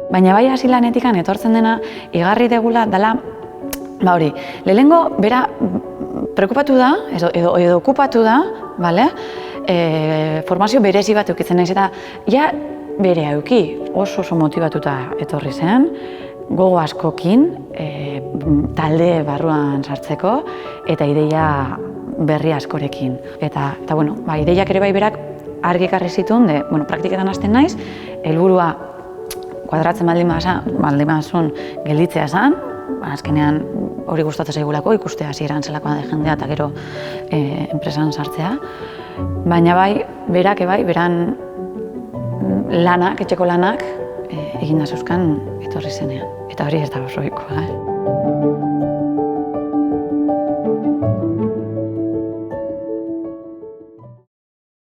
Baina bai hasi lanetikan etortzen dena, igarri degula dela, hori, lehenengo bera preokupatu da, edo okupatu da, formazio berezi bat eukitzen naiz, eta ja bere auki oso motibatuta etorri zen, gogo askokin, talde barruan sartzeko, eta ideia berri askorekin. Eta ideiak ere bai berak argi ekarri zituen, praktiketan hasten naiz, helburua kuadratzen baldin bazun gelditzea zen, azkenean hori gustatzen zaigulako, ikustea hasieran zelakoa da jendea eta gero enpresan sartzea. Baina bai, berak beran lanak, etxeko lanak, eginda zeuzkan etorri zenean. Eta hori ez da oso ohikoa.